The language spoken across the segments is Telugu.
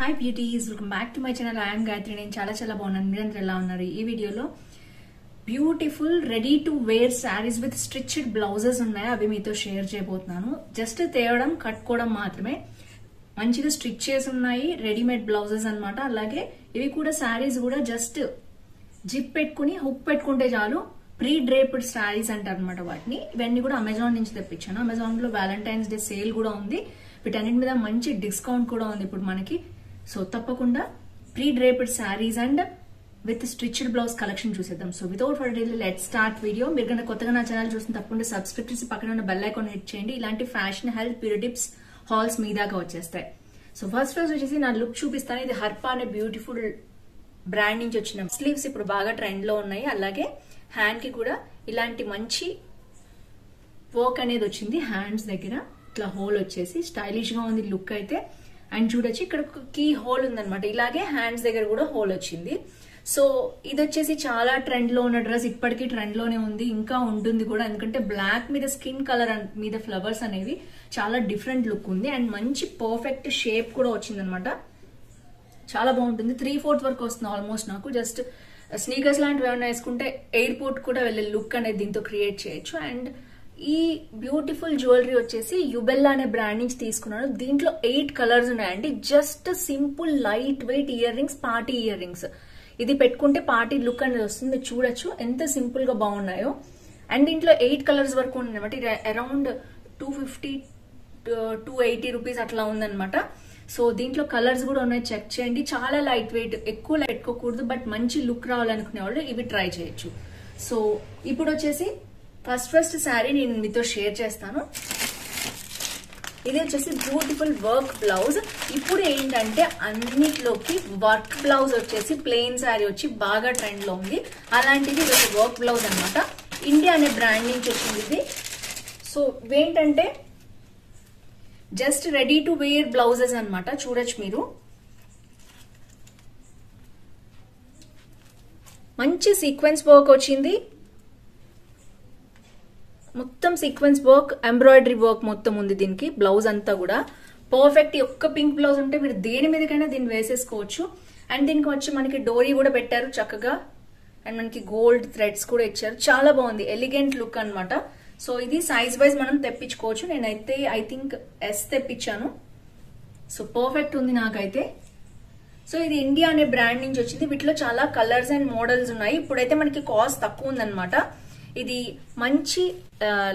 Hi beauties, welcome back to my channel. I'm Gayatri. నేను చాలా బాగున్నాను. మీరందరూ ఎలా ఉన్నారు? ఈ వీడియోలో beautiful ready to wear saris with stitched blouses ఉన్నాయి. అవి మీతో షేర్ చేయబోతున్నాను. జస్ట్ తేవడం, కట్టుకోవడం మాత్రమే. మంచిగా స్టిచ్ చేసి ఉన్నాయి, రెడీమేడ్ బ్లౌజెస్ అన్నమాట. అలాగే ఇవి కూడా శారీస్ కూడా జస్ట్ జిప్ పెట్టుకుని హుక్ పెట్టుకుంటే చాలు. ప్రీ డ్రేప్డ్ శారీస్ అంటారు అనమాట వాటిని. ఇవన్నీ కూడా అమెజాన్ నుంచి తెప్పించాను. అమెజాన్ లో వ్యాలంటైన్స్ డే సేల్ కూడా ఉంది. వీటన్నిటి మీద మంచి డిస్కౌంట్ కూడా ఉంది ఇప్పుడు మనకి. సో తప్పకుండా pre draped saris and with stitched blouse collection చూసేద్దాం. So without for delay let start video. మీరు కనుక కొత్తగా నా ఛానల్ చూసిన తప్పకుండా సబ్స్క్రైబ్ చేసి పక్కన ఉన్న బెల్ ఐకాన్ హిట్ చేయండి. ఇలాంటి ఫ్యాషన్, హెల్త్, బ్యూటీ టిప్స్, హాల్స్ మీ దాకా వచ్చేస్తాయి. సో ఫస్ట్ వచ్చేసి నా లుక్ చూపిస్తాను. ఇది హర్పా అనే బ్యూటిఫుల్ బ్రాండ్ నుంచి వచ్చిన స్లీవ్స్ ఇప్పుడు బాగా ట్రెండ్ లో ఉన్నాయి. అలాగే హ్యాండ్ కి కూడా ఇలాంటి మంచి వర్క్ అనేది వచ్చింది. హ్యాండ్స్ దగ్గర ఇట్లా హోల్ వచ్చేసి స్టైలిష్ గా ఉంది లుక్ అయితే. అండ్ చూడొచ్చు ఇక్కడ ఒక కీ హోల్ ఉందన్నమాట. ఇలాగే హ్యాండ్స్ దగ్గర కూడా హోల్ వచ్చింది. సో ఇది వచ్చేసి చాలా ట్రెండ్ లో ఉన్న డ్రెస్. ఇప్పటికీ ట్రెండ్ లోనే ఉంది, ఇంకా ఉంటుంది కూడా. ఎందుకంటే బ్లాక్ మీద స్కిన్ కలర్ మీద ఫ్లవర్స్ అనేవి చాలా డిఫరెంట్ లుక్ ఉంది. అండ్ మంచి పర్ఫెక్ట్ షేప్ కూడా వచ్చింది అనమాట. చాలా బాగుంటుంది. 3/4 వరకు వస్తుంది ఆల్మోస్ట్. నాకు జస్ట్ స్నీకర్స్ లాంటివి ఏమైనా వేసుకుంటే ఎయిర్పోర్ట్ కూడా వెళ్ళే లుక్ అనేది దీంతో క్రియేట్ చేయొచ్చు. అండ్ ఈ బ్యూటిఫుల్ జ్యువెలరీ వచ్చేసి యుబెల్లా అనే బ్రాండ్ నుంచి తీసుకున్నాను. దీంట్లో 8 కలర్స్ ఉన్నాయండి. Just simple light weight ear rings, party ear rings. ఇది పెట్టుకుంటే పార్టీ లుక్ అనేది వస్తుంది. మీరు చూడొచ్చు ఎంత సింపుల్ గా బాగున్నాయో. అండ్ దీంట్లో 8 కలర్స్ వరకు ఉంది అనమాట. ఇది అరౌండ్ 250-280 రూపీస్ అట్లా ఉందనమాట. సో దీంట్లో కలర్స్ కూడా ఉన్నాయి, చెక్ చేయండి. చాలా లైట్ వెయిట్, ఎక్కువ పెట్టుకోకూడదు, బట్ మంచి లుక్ రావాలనుకునే వాళ్ళు ఇవి ట్రై చేయొచ్చు. సో ఇప్పుడు వచ్చేసి ఫస్ట్ శారీ నేను మీతో షేర్ చేస్తాను. ఇది వచ్చేసి బ్యూటిఫుల్ వర్క్ బ్లౌజ్. ఇప్పుడు ఏంటంటే అన్నిట్లోకి వర్క్ బ్లౌజ్ వచ్చేసి ప్లెయిన్ శారీ వచ్చి బాగా ట్రెండ్ లో ఉంది. అలాంటిది ఇది ఒక వర్క్ బ్లౌజ్ అనమాట. ఇండియా అనే బ్రాండ్ నుంచి వచ్చింది ఇది. సో ఏంటంటే just ready to wear blouses అనమాట. చూడొచ్చు మీరు. మంచి సీక్వెన్స్ వర్క్ వచ్చింది. మొత్తం సీక్వెన్స్ వర్క్, ఎంబ్రాయిడరీ వర్క్ మొత్తం ఉంది దీనికి. బ్లౌజ్ అంతా కూడా పర్ఫెక్ట్. ఒక్క పింక్ బ్లౌజ్ ఉంటే మీరు దేని మీదకైనా దీన్ని వేసేసుకోవచ్చు. అండ్ దీనికి వచ్చి మనకి డోరీ కూడా పెట్టారు చక్కగా. అండ్ మనకి గోల్డ్ థ్రెడ్స్ కూడా ఇచ్చారు. చాలా బాగుంది, ఎలిగెంట్ లుక్ అనమాట. సో ఇది సైజ్ వైజ్ మనం తెప్పించుకోవచ్చు. నేనైతే ఐ థింక్ ఎస్ తెప్పించాను. సో పర్ఫెక్ట్ ఉంది నాకైతే. సో ఇది ఇండియా అనే బ్రాండ్ నుంచి వచ్చింది. వీటిలో చాలా కలర్స్ అండ్ మోడల్స్ ఉన్నాయి. ఇప్పుడైతే మనకి కాస్ట్ తక్కువ ఉందన్నమాట. ఇది మంచి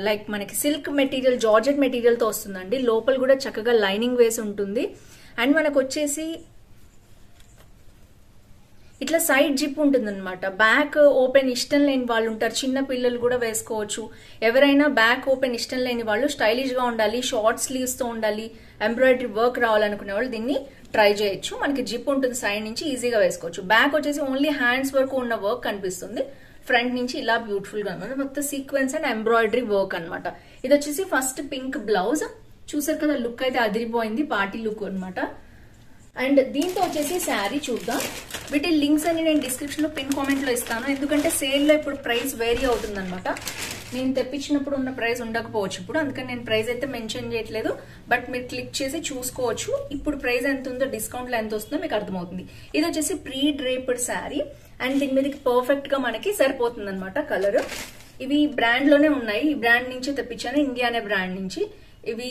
లైక్ మనకి సిల్క్ మెటీరియల్, జార్జెట్ మెటీరియల్ తో వస్తుందండి. లోపల కూడా చక్కగా లైనింగ్ వేసి ఉంటుంది. అండ్ మనకు వచ్చేసి ఇట్లా సైడ్ జిప్ ఉంటుంది అనమాట. బ్యాక్ ఓపెన్ ఇష్టం లేని వాళ్ళు ఉంటారు, చిన్న పిల్లలు కూడా వేసుకోవచ్చు. ఎవరైనా బ్యాక్ ఓపెన్ ఇష్టం లేని వాళ్ళు, స్టైలిష్ గా ఉండాలి, షార్ట్ స్లీవ్స్ తో ఉండాలి, ఎంబ్రాయిడరీ వర్క్ రావాలనుకునే వాళ్ళు దీన్ని ట్రై చేయొచ్చు. మనకి జిప్ ఉంటుంది సైడ్ నుంచి, ఈజీగా వేసుకోవచ్చు. బ్యాక్ వచ్చేసి ఓన్లీ హ్యాండ్స్ వరకు ఉన్న వర్క్ కనిపిస్తుంది. ఫ్రంట్ నుంచి ఇలా బ్యూటిఫుల్ గా ఉంది. మొత్తం సీక్వెన్స్ అండ్ ఎంబ్రాయిడరీ వర్క్ అనమాట. ఇది వచ్చేసి ఫస్ట్ పింక్ బ్లౌజ్. చూసారు కదా, లుక్ అయితే అదిరిపోయింది, పార్టీ లుక్ అనమాట. అండ్ దీంతో వచ్చేసి శారీ చూద్దాం. వీటి లింక్స్ అన్ని నేను డిస్క్రిప్షన్ లో, పిన్ కామెంట్ లో ఇస్తాను. ఎందుకంటే సేల్ లో ఇప్పుడు ప్రైస్ వేరీ అవుతుంది అనమాట. నేను తెప్పించినప్పుడు ఉన్న ప్రైస్ ఉండకపోవచ్చు ఇప్పుడు, అందుకని నేను ప్రైస్ అయితే మెన్షన్ చేయట్లేదు. బట్ మీరు క్లిక్ చేసి చూసుకోవచ్చు ఇప్పుడు ప్రైస్ ఎంత ఉందో, డిస్కౌంట్ లో ఎంత వస్తుందో మీకు అర్థమవుతుంది. ఇది వచ్చేసి ప్రీ డ్రేప్డ్ శారీ. అండ్ దీని మీదకి పర్ఫెక్ట్ గా మనకి సరిపోతుంది అనమాట కలర్. ఇవి బ్రాండ్ లోనే ఉన్నాయి. ఈ బ్రాండ్ నుంచి తెప్పించాను, ఇండియా అనే బ్రాండ్ నుంచి. ఇవి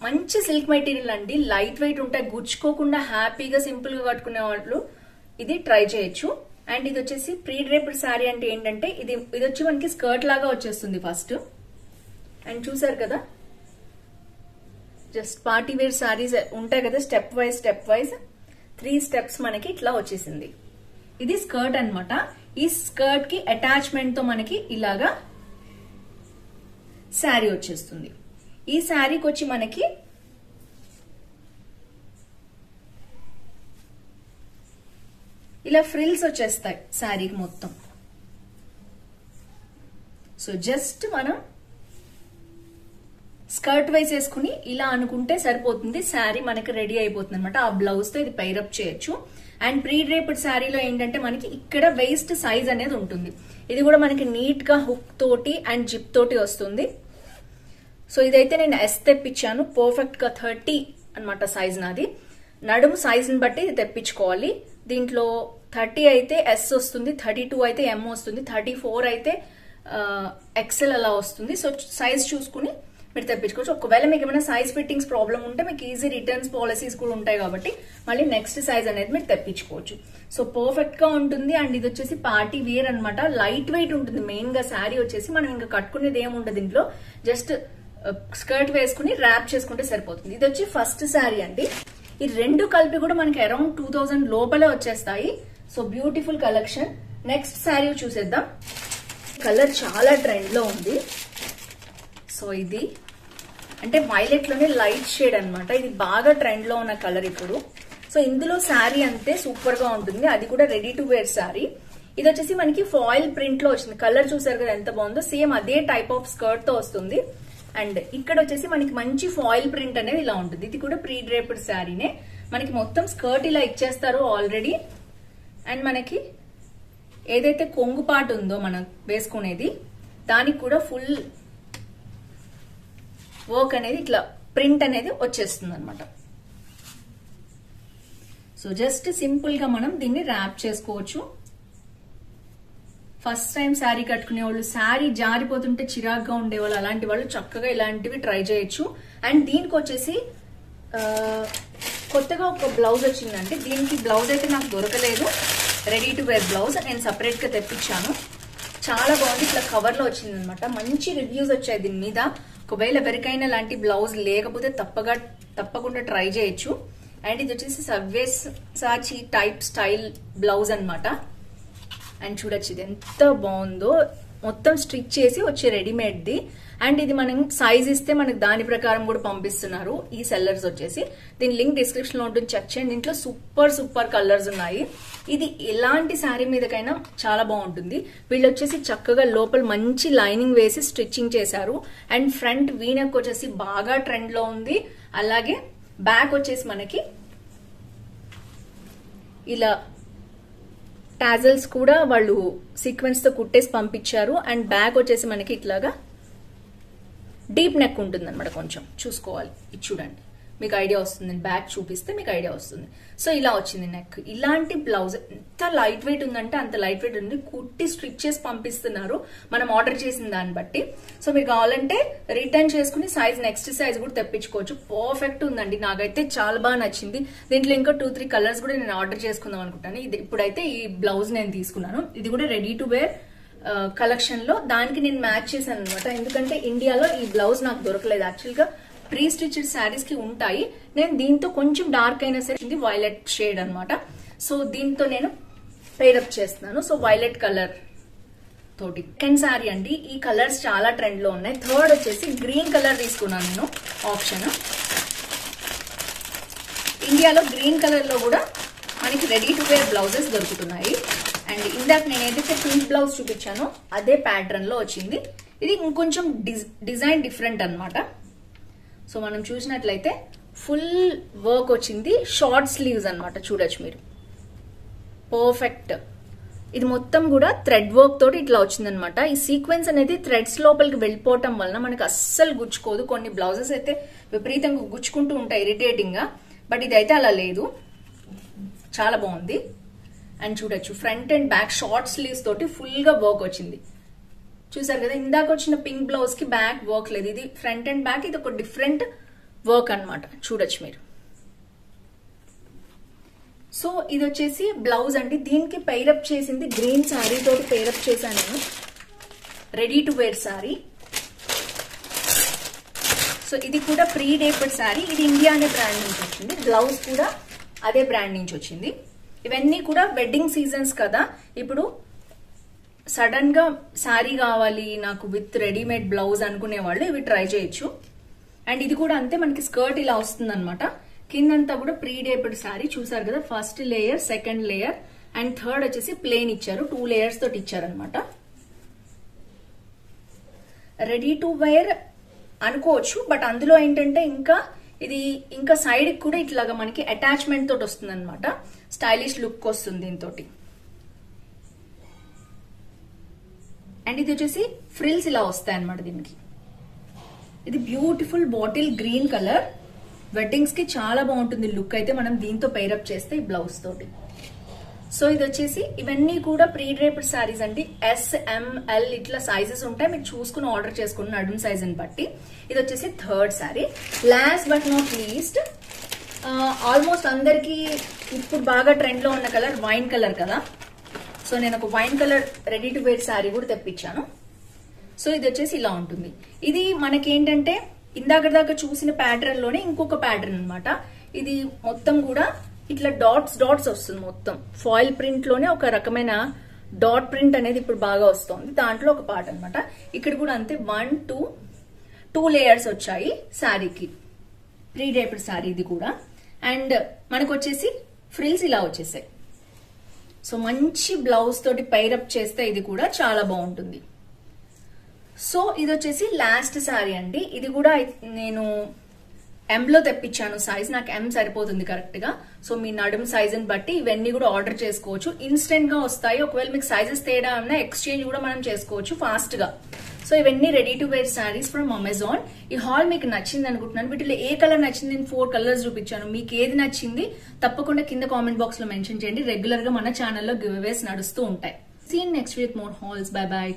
మంచి సిల్క్ మెటీరియల్ అండి. లైట్ వెయిట్ ఉంటాయి, గుచ్చుకోకుండా హ్యాపీగా సింపుల్ గా కట్టుకునే వాళ్ళు ఇది ట్రై చేయొచ్చు. అండ్ ఇది వచ్చేసి ప్రీ డ్రేప్డ్ శారీ అంటే ఏంటంటే ఇది వచ్చి మనకి స్కర్ట్ లాగా వచ్చేస్తుంది ఫస్ట్. అండ్ చూసారు కదా, జస్ట్ పార్టీ వేర్ శారీస్ ఉంటాయి కదా, స్టెప్ వైజ్ 3 స్టెప్స్ మనకి ఇట్లా వచ్చేసింది. ఇది స్కర్ట్ అన్నమాట. ఈ స్కర్ట్ కి అటాచ్మెంట్ తో మనకి ఇలాగా శారీ వచ్చేస్తుంది. ఈ శారీకి వచ్చి మనకి ఇలా ఫ్రిల్స్ వచ్చేస్తాయి శారీకి మొత్తం. సో జస్ట్ మనం స్కర్ట్ వైజ్ వేసుకుని ఇలా అనుకుంటే సరిపోతుంది. శారీ మనకి రెడీ అయిపోతుంది అనమాట. ఆ బ్లౌజ్ తో ఇది పైరప్ చేయొచ్చు. అండ్ ప్రీ డ్రేప్డ్ శారీలో ఏంటంటే మనకి ఇక్కడ వేస్ట్ సైజ్ అనేది ఉంటుంది. ఇది కూడా మనకి నీట్ గా హుక్ తోటి అండ్ జిప్ తోటి వస్తుంది. సో ఇదైతే నేను ఎస్ తెప్పించాను. పర్ఫెక్ట్ గా 30 అనమాట సైజ్ నాది. నడుము సైజుని బట్టి ఇది తెప్పించుకోవాలి. దీంట్లో 30 అయితే ఎస్ వస్తుంది, 32 అయితే ఎం వస్తుంది, 34 అయితే ఎక్సెల్ అలా వస్తుంది. సో సైజ్ చూసుకుని మీరు తెప్పించుకోవచ్చు. ఒకవేళ మీకు ఏమైనా సైజ్ ఫిట్టింగ్స్ ప్రాబ్లం ఉంటే మీకు ఈజీ రిటర్న్స్ పాలసీస్ కూడా ఉంటాయి కాబట్టి మళ్ళీ నెక్స్ట్ సైజ్ అనేది మీరు తెప్పించుకోవచ్చు. సో పర్ఫెక్ట్ గా ఉంటుంది. అండ్ ఇది వచ్చేసి పార్టీ వేర్ అనమాట. లైట్ వెయిట్ ఉంటుంది. మెయిన్ గా శారీ వచ్చేసి మనం ఇంకా కట్టుకునేది ఏముండదు దీంట్లో, జస్ట్ స్కర్ట్ వేసుకుని ర్యాప్ చేసుకుంటే సరిపోతుంది. ఇది వచ్చి ఫస్ట్ శారీ అండి. ఈ రెండు కలిపి కూడా మనకి అరౌండ్ 2000 లోపలే వచ్చేస్తాయి. So beautiful collection. Next sari చూసేద్దాం. కలర్ చాలా ట్రెండ్ లో ఉంది. సో ఇది అంటే వైలెట్ లోనే లైట్ షేడ్ అనమాట. ఇది బాగా ట్రెండ్ లో ఉన్న కలర్ ఇప్పుడు. సో ఇందులో శారీ అంతే సూపర్ గా ఉంటుంది. అది కూడా రెడీ టు వేర్ శారీ. ఇది వచ్చేసి మనకి ఫాయిల్ ప్రింట్ లో వచ్చింది. కలర్ చూసారు కదా ఎంత బాగుందో. సేమ్ అదే టైప్ ఆఫ్ స్కర్ట్ తో వస్తుంది. అండ్ ఇక్కడ వచ్చేసి మనకి మంచి ఫాయిల్ ప్రింట్ అనేది ఇలా ఉంటుంది. ఇది కూడా ప్రీ డ్రేప్డ్ శారీనే. మనకి మొత్తం స్కర్ట్ ఇలా ఇచ్చేస్తారు ఆల్రెడీ. అండ్ మనకి ఏదైతే కొంగు పాటు ఉందో మనం వేసుకునేది దానికి కూడా ఫుల్ వర్క్ అనేది ఇట్లా ప్రింట్ అనేది వచ్చేస్తుంది అనమాట. సో జస్ట్ సింపుల్ గా మనం దీన్ని ర్యాప్ చేసుకోవచ్చు. ఫస్ట్ టైం శారీ కట్టుకునే వాళ్ళు, శారీ జారిపోతుంటే చిరాగ్గా ఉండేవాళ్ళు, అలాంటి వాళ్ళు చక్కగా ఇలాంటివి ట్రై చేయొచ్చు. అండ్ దీనికి వచ్చేసి కొత్తగా ఒక బ్లౌజ్ వచ్చిందంటే, దీనికి బ్లౌజ్ అయితే నాకు దొరకలేదు. రెడీ టు వేర్ బ్లౌజ్ నేను సపరేట్ గా తెప్పించాను. చాలా బాగుంది. ఇట్లా కవర్ లో వచ్చింది అనమాట. మంచి రివ్యూస్ వచ్చాయి దీని మీద. ఒకవేళ ఎవరికైనా ఇలాంటి బ్లౌజ్ లేకపోతే తప్పకుండా ట్రై చేయొచ్చు. అండ్ ఇది వచ్చేసి సవ్యసాచి టైప్ స్టైల్ బ్లౌజ్ అనమాట. అండ్ చూడొచ్చు ఇది ఎంత బాగుందో. మొత్తం స్టిచ్ చేసి వచ్చే రెడీమేడ్ ది. అండ్ ఇది మనం సైజ్ ఇస్తే మనకు దాని ప్రకారం కూడా పంపిస్తున్నారు ఈ సెల్లర్స్ వచ్చేసి. దీని లింక్ డిస్క్రిప్షన్ లో ఉంటుంది, చెక్ చేయండి. దీంట్లో సూపర్ కలర్స్ ఉన్నాయి. ఇది ఎలాంటి శారీ మీదకైనా చాలా బాగుంటుంది. వీళ్ళు వచ్చేసి చక్కగా లోపల మంచి లైనింగ్ వేసి స్టిచ్చింగ్ చేశారు. అండ్ ఫ్రంట్ వీనెక్ వచ్చేసి బాగా ట్రెండ్ లో ఉంది. అలాగే బ్యాక్ వచ్చేసి మనకి ఇలా టాజల్స్ కూడా వాళ్ళు సీక్వెన్స్ తో కుట్టేసి పంపించారు. అండ్ బ్యాక్ వచ్చేసి మనకి ఇట్లాగా డీప్ నెక్ ఉంటుంది అనమాట. కొంచెం చూసుకోవాలి. ఇది చూడండి మీకు ఐడియా వస్తుంది. బ్యాక్ చూపిస్తే మీకు ఐడియా వస్తుంది. సో ఇలా వచ్చింది నెక్. ఇలాంటి బ్లౌజ్ ఎంత లైట్ వెయిట్ ఉందంటే అంత లైట్ వెయిట్ ఉంది. కుట్టి స్టిచ్ చేసి పంపిస్తున్నారు మనం ఆర్డర్ చేసిన దాన్ని బట్టి. సో మీరు కావాలంటే రిటర్న్ చేసుకుని సైజ్ నెక్స్ట్ సైజ్ కూడా తెప్పించుకోవచ్చు. పర్ఫెక్ట్ ఉందండి. నాకైతే చాలా బాగా నచ్చింది. దీంట్లో ఇంకా 2-3 కలర్స్ కూడా నేను ఆర్డర్ చేసుకుందాం అనుకుంటాను. ఇది ఇప్పుడైతే ఈ బ్లౌజ్ నేను తీసుకున్నాను. ఇది కూడా రెడీ టు వేర్ కలెక్షన్ లో దానికి నేను మ్యాచ్ చేశాను అనమాట. ఎందుకంటే ఇండియాలో ఈ బ్లౌజ్ నాకు దొరకలేదు. యాక్చువల్ గా ప్రీ స్టిచ్డ్ శారీస్ కి ఉంటాయి. నేను దీంతో కొంచెం డార్క్ అయినా సరే ఇది వైలెట్ షేడ్ అనమాట. సో దీంతో నేను పేరప్ చేస్తున్నాను. సో వైలెట్ కలర్ తోటి సెకండ్ శారీ అండి. ఈ కలర్స్ చాలా ట్రెండ్ లో ఉన్నాయి. థర్డ్ వచ్చేసి గ్రీన్ కలర్ తీసుకున్నాను నేను ఆప్షన్. ఇండియాలో గ్రీన్ కలర్ లో కూడా మనకి రెడీ టు వేర్ బ్లౌజెస్ దొరుకుతున్నాయి. అండ్ ఇందాక నేను ఏదైతే పింక్ బ్లౌజ్ చూపించానో అదే ప్యాటర్న్ లో వచ్చింది. ఇది ఇంకొంచెం డిజైన్ డిఫరెంట్ అనమాట. సో మనం చూసినట్లయితే ఫుల్ వర్క్ వచ్చింది. షార్ట్ స్లీవ్స్ అనమాట. చూడొచ్చు మీరు. పర్ఫెక్ట్. ఇది మొత్తం కూడా థ్రెడ్ వర్క్ తోటి ఇట్లా వచ్చిందనమాట. ఈ సీక్వెన్స్ అనేది థ్రెడ్స్ లోపలికి వెళ్ళిపోవటం వలన మనకి అస్సలు గుచ్చుకోదు. కొన్ని బ్లౌజెస్ అయితే విపరీతంగా గుచ్చుకుంటూ ఉంటాయి ఇరిటేటింగ్ గా. బట్ ఇదైతే అలా లేదు. చాలా బాగుంది. అండ్ చూడొచ్చు front and back short sleeves తోటి ఫుల్ గా వర్క్ వచ్చింది. చూసారు కదా ఇందాక వచ్చిన పింక్ బ్లౌజ్ కి బ్యాక్ వర్క్ లేదు. ఇది ఫ్రంట్ అండ్ బ్యాక్. ఇది ఒక డిఫరెంట్ వర్క్ అనమాట. చూడొచ్చు మీరు. సో ఇది వచ్చేసి బ్లౌజ్ అండి. దీనికి పెయిరప్ చేసింది గ్రీన్ శారీ తోటి పెయిరప్ చేశాను నేను. Ready to wear sari. So ఇది కూడా ప్రీ డ్రేప్డ్ శారీ. ఇది ఇండియా అనే బ్రాండ్ నుంచి వచ్చింది. బ్లౌజ్ కూడా అదే బ్రాండ్ నుంచి వచ్చింది. ఇవన్నీ కూడా వెడ్డింగ్ సీజన్స్ కదా. ఇప్పుడు సడన్ గా శారీ కావాలి నాకు విత్ రెడీమేడ్ బ్లౌజ్ అనుకునే వాళ్ళు ఇవి ట్రై చేయొచ్చు. అండ్ ఇది కూడా అంతే. మనకి స్కర్ట్ ఇలా వస్తుంది అనమాట. కిందంతా కూడా ప్రీ డ్రేప్డ్ శారీ. చూసారు కదా first layer, second layer and third వచ్చేసి ప్లేన్ ఇచ్చారు. 2 లేయర్స్ తోటి ఇచ్చారనమాట. రెడీ టు వేర్ అనుకోవచ్చు. బట్ అందులో ఏంటంటే ఇంకా సైడ్ కూడా ఇట్లాగా మనకి అటాచ్మెంట్ తోటి వస్తుంది అనమాట. స్టైలిష్ లుక్ వస్తుంది దీంతో. అండ్ ఇది వచ్చేసి ఫ్రిల్స్ ఇలా వస్తాయి అనమాట దీనికి. ఇది beautiful bottle green colour. Weddings కి చాలా బాగుంటుంది లుక్ అయితే మనం దీంతో పైరప్ చేస్తే ఈ బ్లౌజ్ తోటి. సో ఇది వచ్చేసి ఇవన్నీ కూడా ప్రీ డ్రేప్డ్ శారీస్ అండి. SML ఇట్లా సైజెస్ ఉంటాయి, మీరు చూసుకుని ఆర్డర్ చేసుకుని నడుము సైజ్ ని బట్టి. ఇది వచ్చేసి third sari. Last but not least, almost అందరికి ఇప్పుడు బాగా ట్రెండ్ లో ఉన్న కలర్ వైన్ కలర్ కదా. సో నేను ఒక wine colour ready to wear sari కూడా తెప్పించాను. సో ఇది వచ్చేసి ఇలా ఉంటుంది. ఇది మనకి ఏంటంటే ఇందాక దాకా చూసిన ప్యాటర్న్ లోనే ఇంకొక ప్యాటర్న్ అన్నమాట. ఇది మొత్తం కూడా ఇట్లా డాట్స్ డాట్స్ వస్తుంది. మొత్తం ఫాయిల్ ప్రింట్ లోనే ఒక రకమైన డాట్ ప్రింట్ అనేది ఇప్పుడు బాగా వస్తుంది. దాంట్లో ఒక పార్ట్ అన్నమాట. ఇక్కడ కూడా అంతే 1 2 లేయర్స్ వచ్చాయి శారీకి. ప్రీ డ్రేప్డ్ శారీ ఇది కూడా. అండ్ మనకు వచ్చేసి ఫ్రిల్స్ ఇలా వచ్చేసాయి. సో మంచి బ్లౌజ్ తోటి పైరప్ చేస్తే ఇది కూడా చాలా బాగుంటుంది. సో ఇది వచ్చేసి లాస్ట్ శారీ అండి. ఇది కూడా నేను M లో తెప్పించాను సైజ్. నాకు M సరిపోతుంది కరెక్ట్ గా. సో మీ నడుము సైజ్ ని బట్టి ఇవన్నీ కూడా ఆర్డర్ చేసుకోవచ్చు. ఇన్స్టెంట్ గా వస్తాయి. ఒకవేళ మీకు సైజెస్ తేడా ఉన్నా ఎక్స్చేంజ్ కూడా మనం చేసుకోవచ్చు ఫాస్ట్ గా. సో ఇవన్నీ ready to wear saris from Amazon. ఈ హాల్ మీకు నచ్చింది అనుకుంటున్నాను. వీటిలో ఏ కలర్ నచ్చింది? నేను 4 కలర్స్ చూపించాను. మీకు ఏది నచ్చింది తప్పకుండా కింద కామెంట్ బాక్స్ లో మెన్షన్ చేయండి. రెగ్యులర్ గా మన ఛానల్లో గివ్ అవేస్ నడుస్తూ ఉంటాయి. See next week more hauls. Bye by.